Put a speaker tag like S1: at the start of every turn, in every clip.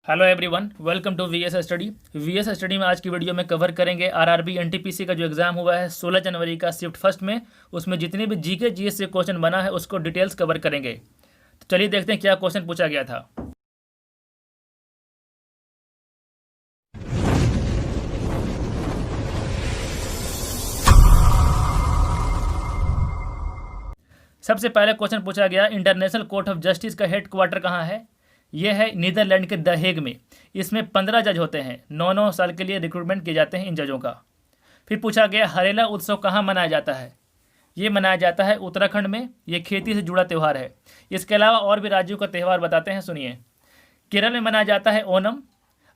S1: Hello everyone, welcome to VS study. VS study में आज की वीडियो में कवर करेंगे आरआरबी एनटीपीसी का जो एग्जाम हुआ है 16 जनवरी का शिफ्ट फर्स्ट में। उसमें जितने भी जीके जीएस से क्वेश्चन बना है उसको डिटेल्स कवर करेंगे। तो चलिए देखते हैं क्या क्वेश्चन पूछा गया था। सबसे पहले क्वेश्चन पूछा गया, इंटरनेशनल कोर्ट ऑफ जस्टिस का हेड क्वार्टर कहाँ है? यह है नीदरलैंड के द हेग में। इसमें 15 जज होते हैं, 9 साल के लिए रिक्रूटमेंट किए जाते हैं इन जजों का। फिर पूछा गया, हरेला उत्सव कहाँ मनाया जाता है? ये मनाया जाता है उत्तराखंड में। ये खेती से जुड़ा त्यौहार है। इसके अलावा और भी राज्यों का त्यौहार बताते हैं, सुनिए। केरल में मनाया जाता है ओनम।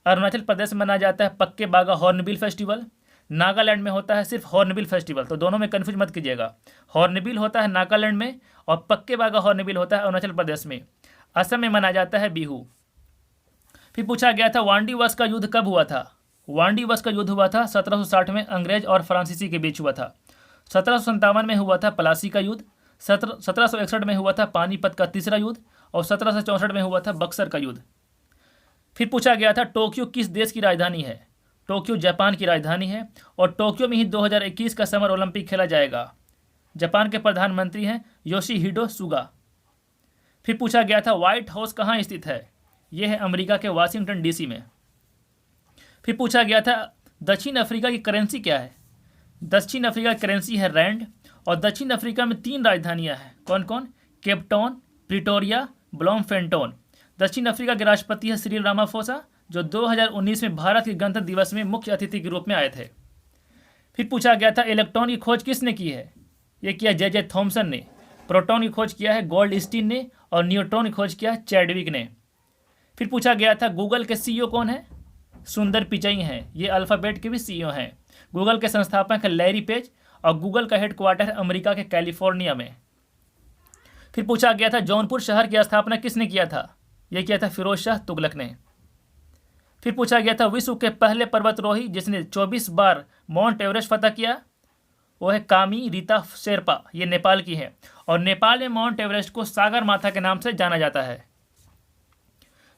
S1: अरुणाचल प्रदेश में मनाया जाता है पक्के बागा हॉर्नबिल फेस्टिवल। नागालैंड में होता है सिर्फ हॉर्नबिल फेस्टिवल, तो दोनों में कन्फ्यूज मत कीजिएगा। हॉर्नबिल होता है नागालैंड में और पक्के बागा हॉर्नबिल होता है अरुणाचल प्रदेश में। असम में मनाया जाता है बिहू। फिर पूछा गया था, वांडी वश का युद्ध कब हुआ था? वांडी वश का युद्ध हुआ था 1760 में, अंग्रेज और फ्रांसीसी के बीच हुआ था। 1757 में हुआ था प्लासी का युद्ध। 1761 में हुआ था पानीपत का तीसरा युद्ध और 1764 में हुआ था बक्सर का युद्ध। फिर पूछा गया था, टोक्यो किस देश की राजधानी है? टोक्यो जापान की राजधानी है और टोक्यो में ही 2021 का समर ओलंपिक खेला जाएगा। जापान के प्रधानमंत्री हैं योशिहिडो सुगा। फिर पूछा गया था, व्हाइट हाउस कहाँ स्थित है? यह है अमेरिका के वाशिंगटन डीसी में। फिर पूछा गया था, दक्षिण अफ्रीका की करेंसी क्या है? दक्षिण अफ्रीका की करेंसी है रैंड और दक्षिण अफ्रीका में 3 राजधानियां हैं। कौन कौन? Cape Town, Pretoria, Bloemfontein. दक्षिण अफ्रीका के राष्ट्रपति है सिरिल रामाफोसा, जो 2019 में भारत के गणतंत्र दिवस में मुख्य अतिथि के रूप में आए थे। फिर पूछा गया था, इलेक्ट्रॉन की खोज किसने की है? यह किया जे थॉमसन ने। प्रोटॉन की खोज किया है गोल्डस्टीन ने और न्यूट्रॉन की खोज किया है चैडविक ने। फिर पूछा गया था, गूगल के सीईओ कौन है? सुंदर पिचई हैं। ये अल्फ़ाबेट के भी सीईओ हैं। गूगल के संस्थापक है लैरी पेज और गूगल का हेडक्वार्टर है अमेरिका के कैलिफोर्निया में। फिर पूछा गया था, जौनपुर शहर की स्थापना किसने किया था? यह किया था फिरोज शाह तुगलक ने। फिर पूछा गया था, विश्व के पहले पर्वतारोही जिसने 24 बार माउंट एवरेस्ट फतह किया, वो है कामी रीता शेरपा। ये नेपाल की है और नेपाल में माउंट एवरेस्ट को सागर माथा के नाम से जाना जाता है।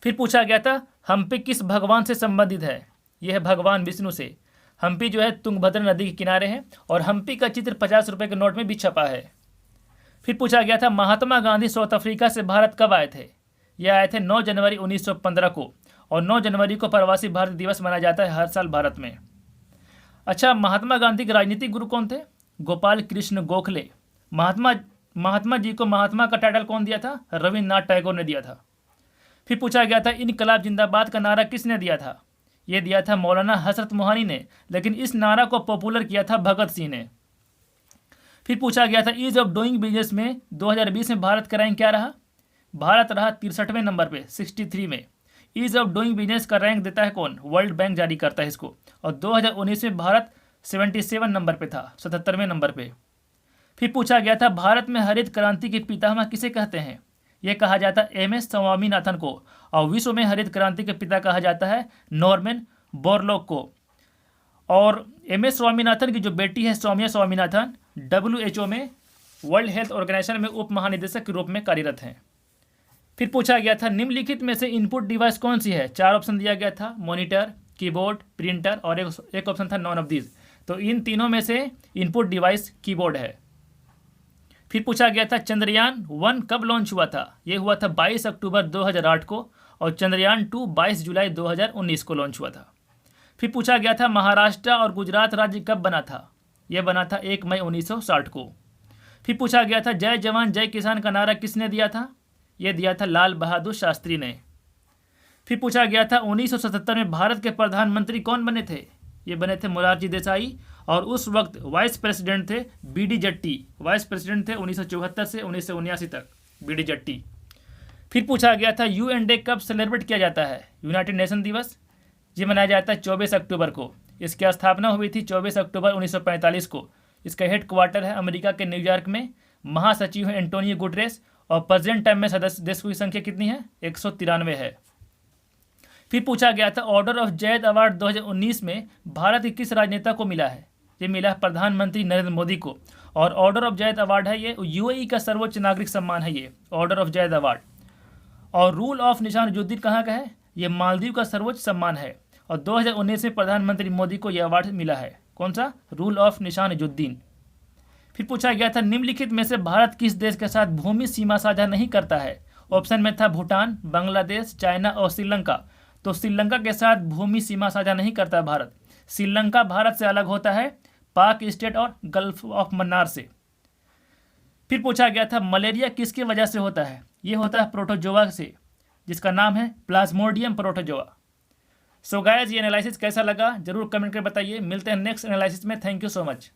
S1: फिर पूछा गया था, हम्पी किस भगवान से संबंधित है? यह है भगवान विष्णु से। हम्पी जो है तुंगभद्रा नदी के किनारे है और हम्पी का चित्र 50 रुपये के नोट में भी छपा है। फिर पूछा गया था, महात्मा गांधी साउथ अफ्रीका से भारत कब आए थे? यह आए थे 9 जनवरी 1915 को और 9 जनवरी को प्रवासी भारत दिवस मनाया जाता है हर साल भारत में। अच्छा, महात्मा गांधी के राजनीतिक गुरु कौन थे? गोपाल कृष्ण गोखले। महात्मा जी को महात्मा का टाइटल कौन दिया था? रविन्द्रनाथ टैगोर ने दिया था। फिर पूछा गया था, इनकलाब जिंदाबाद का नारा किसने दिया था? यह दिया था मौलाना हजरत मोहानी ने, लेकिन इस नारा को पॉपुलर किया था भगत सिंह ने। फिर पूछा गया था, ईज ऑफ डूइंग बिजनेस में 2020 में भारत का रैंक क्या रहा? भारत रहा 63वें नंबर पे, 63 में। ईज ऑफ डूइंग बिजनेस का रैंक देता है कौन? वर्ल्ड बैंक जारी करता है इसको। और 2019 में भारत 77 नंबर पे था, 77वें नंबर पे। फिर पूछा गया था, भारत में हरित क्रांति के पितामह किसे कहते हैं? यह कहा जाता है एमएस स्वामीनाथन को और विश्व में हरित क्रांति के पिता कहा जाता है नॉर्मन बोरलॉग को। और एमएस स्वामीनाथन की जो बेटी है सौम्या स्वामीनाथन WHO में वर्ल्ड हेल्थ ऑर्गेनाइजेशन में उप महानिदेशक के रूप में कार्यरत हैं। फिर पूछा गया था, निम्नलिखित में से इनपुट डिवाइस कौन सी है? 4 ऑप्शन दिया गया था, मॉनिटर, कीबोर्ड, प्रिंटर और एक ऑप्शन था नॉन ऑफ दीज। तो इन तीनों में से इनपुट डिवाइस कीबोर्ड है। फिर पूछा गया था, चंद्रयान 1 कब लॉन्च हुआ था? यह हुआ था 22 अक्टूबर 2008 को और चंद्रयान 2 22 जुलाई 2019 को लॉन्च हुआ था। फिर पूछा गया था, महाराष्ट्र और गुजरात राज्य कब बना था? यह बना था 1 मई 1960 को। फिर पूछा गया था, जय जवान जय किसान का नारा किसने दिया था? यह दिया था लाल बहादुर शास्त्री ने। फिर पूछा गया था, 1977 में भारत के प्रधानमंत्री कौन बने थे? ये बने थे मोरारजी देसाई और उस वक्त वाइस प्रेसिडेंट थे BD जट्टी। वाइस प्रेसिडेंट थे 1974 से 1979 तक, BD जट्टी। फिर पूछा गया था, UN डे कब सेलिब्रेट किया जाता है? यूनाइटेड नेशन दिवस। ये मनाया जाता है 24 अक्टूबर को। इसकी स्थापना हुई थी 24 अक्टूबर 1945 को। इसका हेड क्वार्टर है अमेरिका के न्यूयॉर्क में। महासचिव है एंटोनियो गुटरेस और प्रेजेंट टाइम में सदस्य देशों की संख्या कितनी है? 193 है। फिर पूछा गया था, ऑर्डर ऑफ जैद अवार्ड 2019 में भारत के किस राजनेता को मिला है? ये मिला है प्रधानमंत्री नरेंद्र मोदी को। और ऑर्डर ऑफ जैद अवार्ड है ये UAE का सर्वोच्च नागरिक सम्मान है ये ऑर्डर ऑफ जैद अवार्ड। और रूल ऑफ निशान जुद्दीन कहाँ का है? ये मालदीव का सर्वोच्च सम्मान है और 2019 में प्रधानमंत्री मोदी को यह अवार्ड मिला है। कौन सा? रूल ऑफ निशान इजुद्दीन। फिर पूछा गया था निम्नलिखित में से भारत किस देश के साथ भूमि सीमा साझा नहीं करता है? ऑप्शन में था भूटान, बांग्लादेश, चाइना और श्रीलंका। तो श्रीलंका के साथ भूमि सीमा साझा नहीं करता भारत। श्रीलंका भारत से अलग होता है पाक स्टेट और गल्फ ऑफ मन्नार से। फिर पूछा गया था मलेरिया किसकी वजह से होता है? ये होता है प्रोटोजोआ से, जिसका नाम है प्लाज्मोडियम प्रोटोजोआ। सो गाइस, ये एनालिसिस कैसा लगा जरूर कमेंट करके बताइए। मिलते हैं नेक्स्ट एनालिसिस में। Thank you so much.